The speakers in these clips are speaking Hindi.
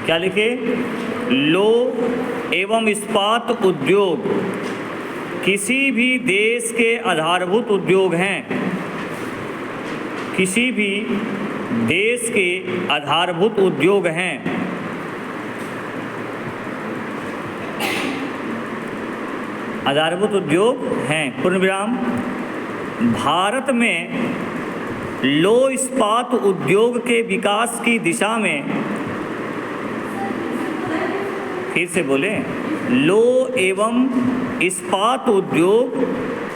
क्या लिखे? लौह एवं इस्पात उद्योग किसी भी देश के आधारभूत उद्योग हैं। किसी भी देश के आधारभूत उद्योग हैं। आधारभूत उद्योग हैं। पूर्ण विराम। भारत में लौह इस्पात उद्योग के विकास की दिशा में, फिर से बोले, लौह एवं इस्पात उद्योग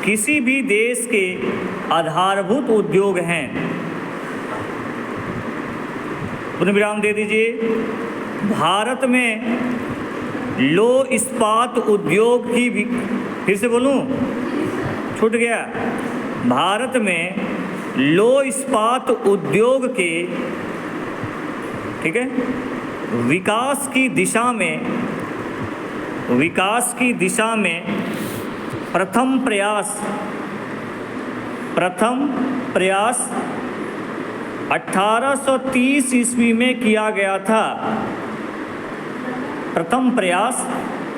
किसी भी देश के आधारभूत उद्योग हैं। पूर्ण विराम दे दीजिए। भारत में लौह इस्पात उद्योग की, फिर से बोलूं, छूट गया। भारत में लौह इस्पात उद्योग के, ठीक है, विकास की दिशा में प्रथम प्रयास 1830 ईस्वी में किया गया था। प्रथम प्रयास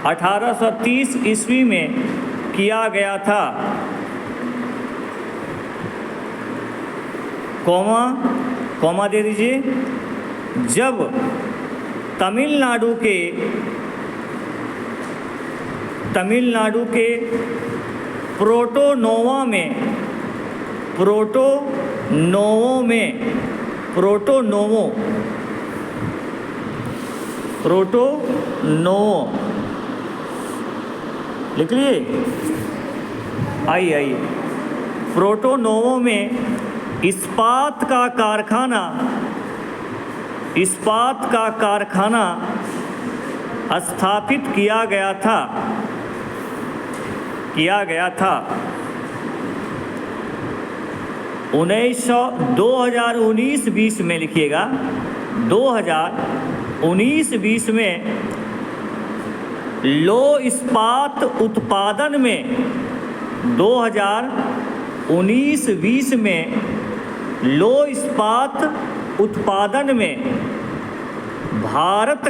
1830 ईस्वी में किया गया था। कॉमा दे दीजिए। जब तमिलनाडु के प्रोटोनोवो लिख लिए? आइए। प्रोटोनोवो में इस्पात का कारखाना स्थापित किया गया था। 2019-20 में लिखिएगा। 2019-20 में लौह इस्पात उत्पादन में 2019-20 में लौह इस्पात उत्पादन में भारत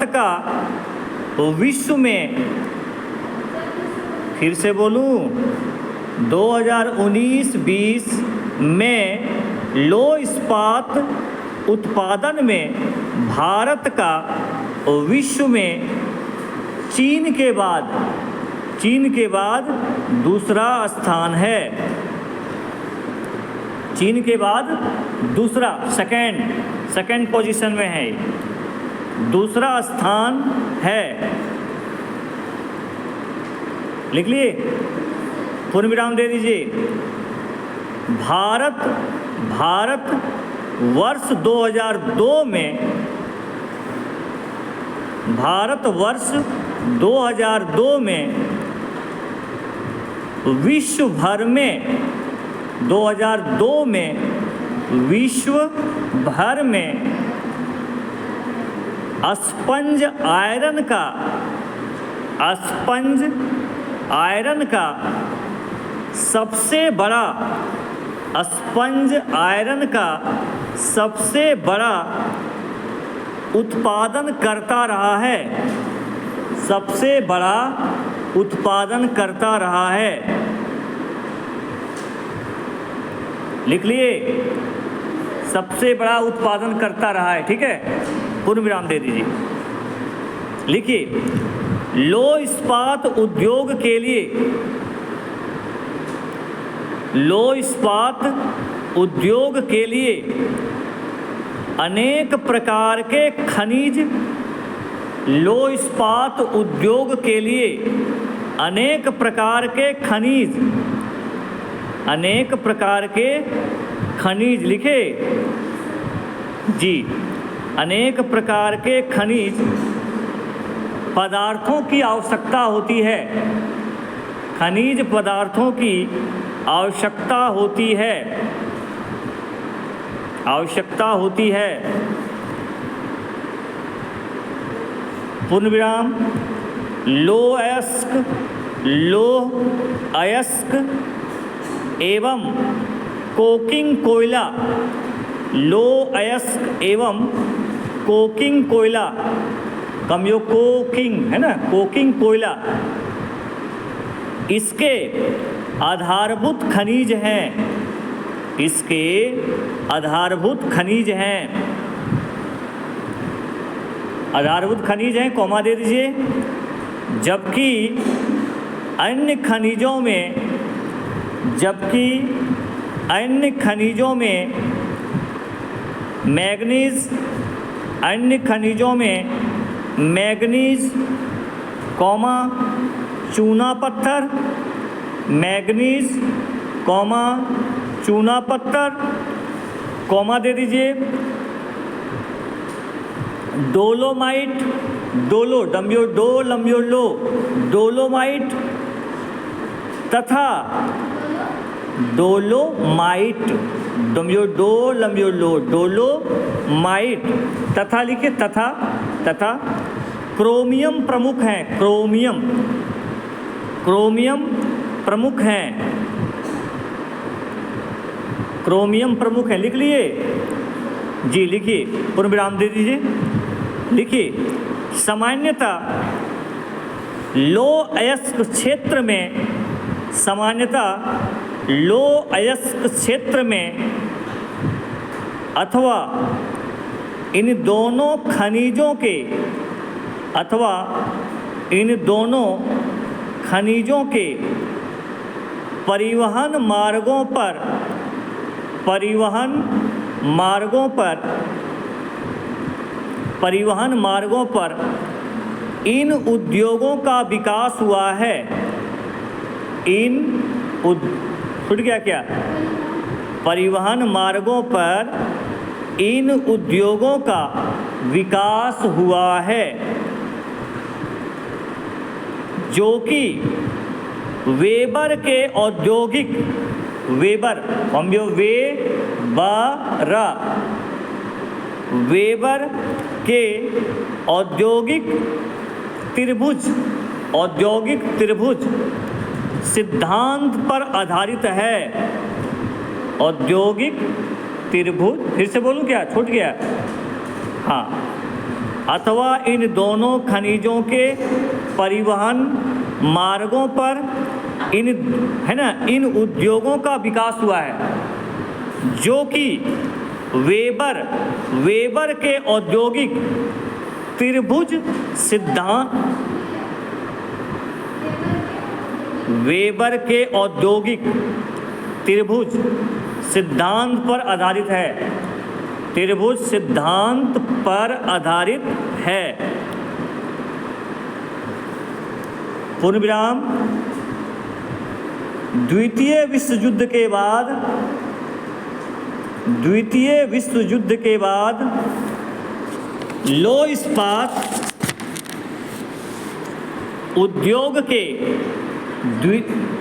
का विश्व में, फिर से बोलूं, 2019-20 में लौह इस्पात उत्पादन में भारत का विश्व में चीन के बाद दूसरा स्थान है। चीन के बाद दूसरा, सेकंड पोजीशन में है, दूसरा स्थान है। लिख लिए? पूर्ण विराम दे दीजिए। भारत वर्ष 2002 में विश्व भर में 2002 में विश्व भर में स्पंज आयरन का सबसे बड़ा उत्पादन करता रहा है। लिख लिए? सबसे बड़ा उत्पादन करता रहा है। ठीक है, पूर्ण विराम दे दीजिए। लिखिए, लौह इस्पात उद्योग के लिए अनेक प्रकार के खनिज, लौह इस्पात उद्योग के लिए अनेक प्रकार के खनिज लिखे जी, अनेक प्रकार के खनिज पदार्थों की आवश्यकता होती है। खनिज पदार्थों की आवश्यकता होती है। पूर्ण विराम। लौह अयस्क एवं कोकिंग कोयला, लौह अयस्क एवं कोकिंग कोयला, कमियों कोकिंग है ना, कोकिंग कोयला, इसके आधारभूत खनिज हैं, इसके आधारभूत खनिज हैं, आधारभूत खनिज हैं, कॉमा दे दीजिए। जबकि अन्य खनिजों में, जबकि अन्य खनिजों में मैग्नीज, अन्य खनिजों में मैग्नीज, कॉमा चूना पत्थर, मैग्नीज, कॉमा चूना पत्थर, कॉमा दे दीजिए। डोलोमाइट, डोलो डम्यो डो लम्यो लो, डोलोमाइट तथा डोलोमाइट, डम्यो डो लम्यो लो, डोलोमाइट तथा लिखिए, तथा तथा क्रोमियम प्रमुख हैं, क्रोमियम, क्रोमियम प्रमुख हैं, क्रोमियम प्रमुख है, लिख लिए जी, लिखिए, पूर्ण विराम दे दीजिए। लिखिए, सामान्यतः लो अयस्क क्षेत्र में, सामान्यतः लो अयस्क क्षेत्र में अथवा इन दोनों खनिजों के, अथवा इन दोनों खनिजों के परिवहन मार्गों पर, परिवहन मार्गों पर, परिवहन मार्गों पर इन उद्योगों का विकास हुआ है, इन छूट गया क्या, परिवहन मार्गों पर इन उद्योगों का विकास हुआ है, जो कि वेबर के औद्योगिक, वेबर हम वेबर के औद्योगिक त्रिभुज, औद्योगिक त्रिभुज सिद्धांत पर आधारित है, औद्योगिक त्रिभुज, फिर से बोलूं क्या, छूट गया, हाँ, अथवा इन दोनों खनिजों के परिवहन मार्गों पर इन, है ना, इन उद्योगों का विकास हुआ है, जो कि वेबर के औद्योगिक त्रिभुज सिद्धांत, वेबर के औद्योगिक त्रिभुज सिद्धांत पर आधारित है, त्रिभुज सिद्धांत पर आधारित है। पूर्ण विराम। द्वितीय विश्व युद्ध के बाद, द्वितीय विश्व युद्ध के बाद लौह इस्पात उद्योग के,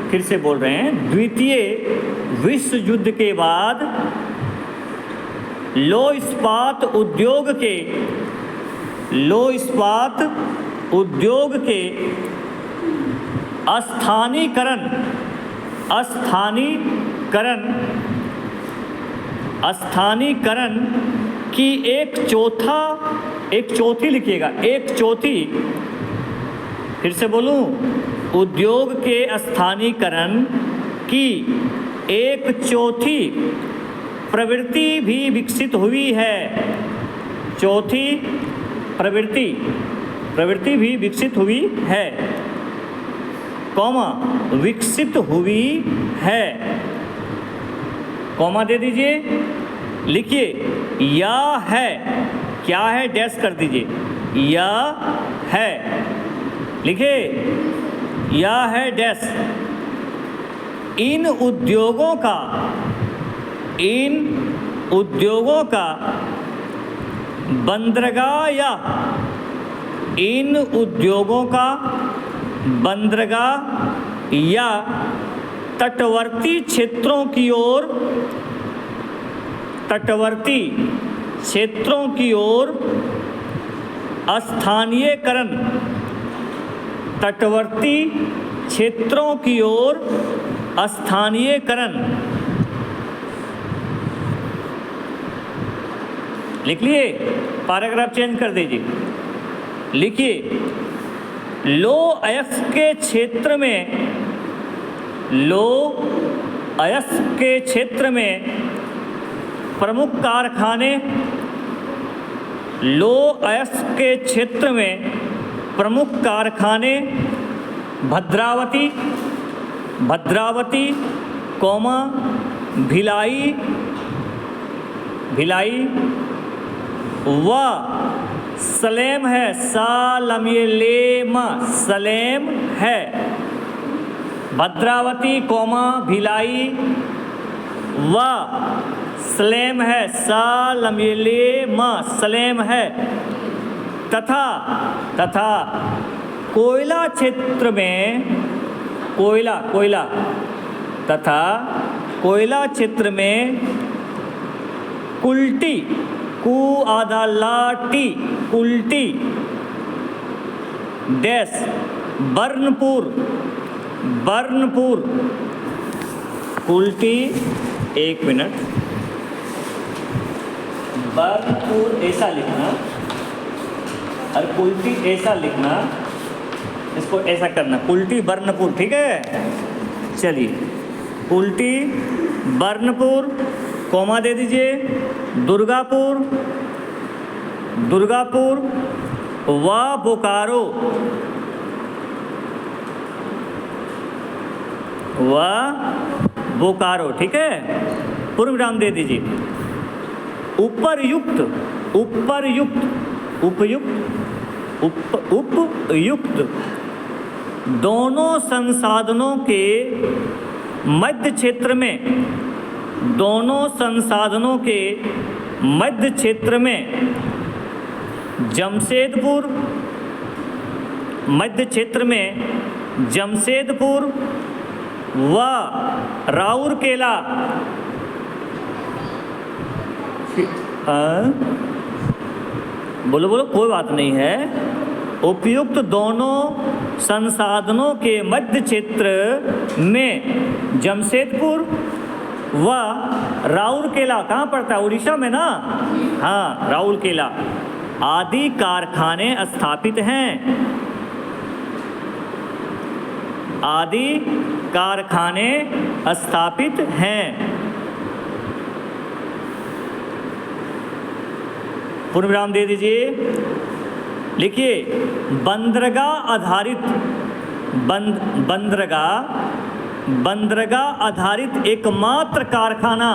फिर से बोल रहे हैं, द्वितीय विश्व युद्ध के बाद लौह इस्पात उद्योग के, लौह इस्पात उद्योग के स्थानीकरण, स्थानीकरण, स्थानीकरण की एक चौथी लिखिएगा, एक चौथी, फिर से बोलूं, उद्योग के स्थानीकरण की एक चौथी प्रवृत्ति भी विकसित हुई है, चौथी प्रवृत्ति भी विकसित हुई है, कॉमा विकसित हुई है, कॉमा दे दीजिए। लिखिए, या है, क्या है, डैश कर दीजिए, या है, लिखिए, या है डैश, इन उद्योगों का, इन उद्योगों का बंदरगाह या, इन उद्योगों का बंदरगाह या तटवर्ती क्षेत्रों की ओर, तटवर्ती क्षेत्रों की ओर स्थानीयकरण, तटवर्ती क्षेत्रों की ओर स्थानीयकरण, लिख लिए? पैराग्राफ चेंज कर दीजिए। लिखिए, लो अयस्क के क्षेत्र में, लो अयस्क के क्षेत्र में प्रमुख कारखाने, लो अयस्क के क्षेत्र में प्रमुख कारखाने भद्रावती, भद्रावती कौमा भिलाई, भिलाई व सलेम है, सालमेलेम, सलेम है। भद्रावती कौमा भिलाई व सलेम है, सालमेलेम, सलेम है। तथा, तथा कोयला क्षेत्र में, कोयला, कोयला, तथा कोयला क्षेत्र में कुल्टी, कु आधा लाटी, कुल्टी डैश बर्नपुर, बर्नपुर, कुल्टी, एक मिनट, बर्नपुर ऐसा लिखना और कुल्टी ऐसा लिखना, इसको ऐसा करना, कुल्टी बर्नपुर, ठीक है। चलिए, कुल्टी बर्नपुर कौमा दे दीजिए, दुर्गापुर, दुर्गापुर व बोकारो, व बोकारो, ठीक है। पूर्ण विराम दे दीजिए। उपरयुक्त, उपरयुक्त, उपयुक्त, उपयुक्त दोनों संसाधनों के मध्य क्षेत्र में, दोनों संसाधनों के मध्य क्षेत्र में जमशेदपुर, मध्य क्षेत्र में जमशेदपुर व राउरकेला, बोलो बोलो, कोई बात नहीं है। उपयुक्त दोनों संसाधनों के मध्य क्षेत्र में जमशेदपुर व राउरकेला, कहाँ पड़ता है? उड़ीसा में ना? हाँ, राउरकेला आदि कारखाने स्थापित हैं, आदि कारखाने स्थापित हैं। पूर्ण विराम दे दीजिए। लिखिए, बंदरगाह आधारित, बंदरगाह आधारित एकमात्र कारखाना,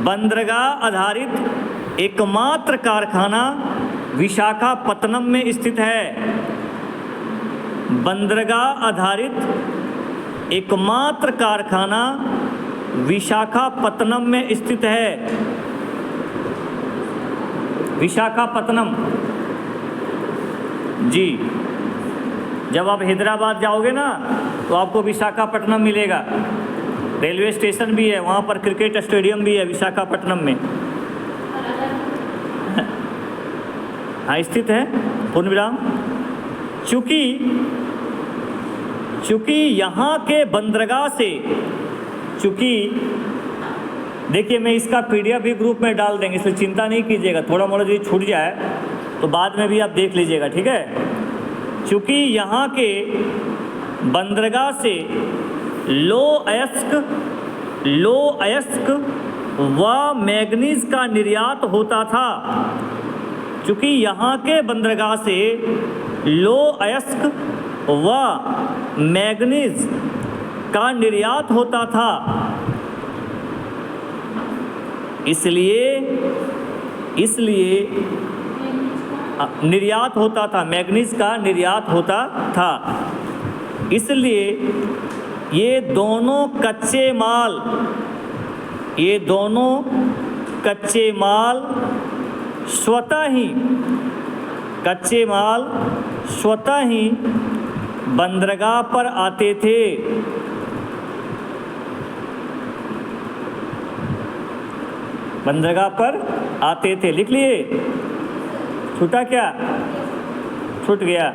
बंदरगाह आधारित एकमात्र कारखाना विशाखापत्तनम में स्थित है। बंदरगाह आधारित एकमात्र कारखाना विशाखापत्तनम में स्थित है। विशाखापत्तनम जी, जब आप हैदराबाद जाओगे ना तो आपको विशाखापट्टनम मिलेगा। रेलवे स्टेशन भी है वहाँ पर, क्रिकेट स्टेडियम भी है विशाखापट्टनम में, हाँ स्थित है। पूर्ण विराम। चूँकि यहाँ के बंदरगाह से, चूँकि देखिए मैं इसका PDF भी ग्रुप में डाल देंगे, इसलिए चिंता नहीं कीजिएगा, थोड़ा मोड़ा यदि छूट जाए तो बाद में भी आप देख लीजिएगा, ठीक है। चूँकि यहाँ के बंदरगाह से लो अयस्क व मैग्नीज का निर्यात होता था, चूँकि यहाँ के बंदरगाह से लो अयस्क व मैग्नीज का निर्यात होता था, इसलिए निर्यात होता था, मैग्नीज का निर्यात होता था। इसलिए ये दोनों कच्चे माल स्वतः ही बंदरगाह पर आते थे। बंदरगाह पर आते थे, लिख लिए? छूटा क्या? छूट गया।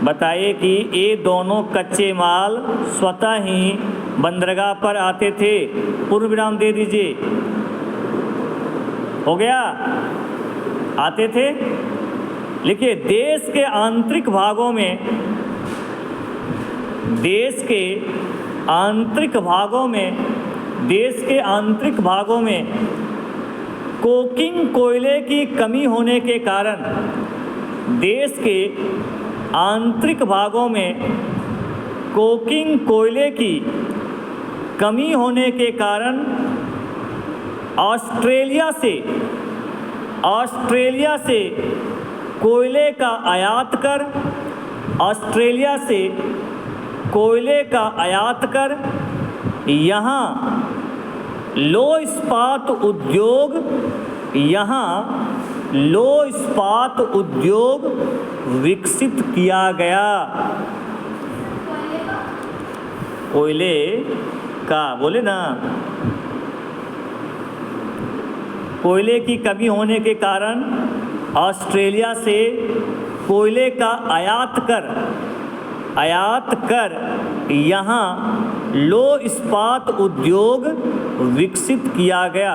बताइए कि ये दोनों कच्चे माल स्वतः ही बंदरगाह पर आते थे। पूर्ण विराम दे दीजिए। हो गया, आते थे। लिखिए, देश के आंतरिक भागों में, देश के आंतरिक भागों में कोकिंग कोयले की कमी होने के कारण, देश के आंतरिक भागों में कोकिंग कोयले की कमी होने के कारण ऑस्ट्रेलिया से कोयले का आयात कर यहाँ लो इस्पात उद्योग विकसित किया गया। कोयले का बोले ना, कोयले की कमी होने के कारण ऑस्ट्रेलिया से कोयले का आयात कर यहाँ लो इस्पात उद्योग विकसित किया गया।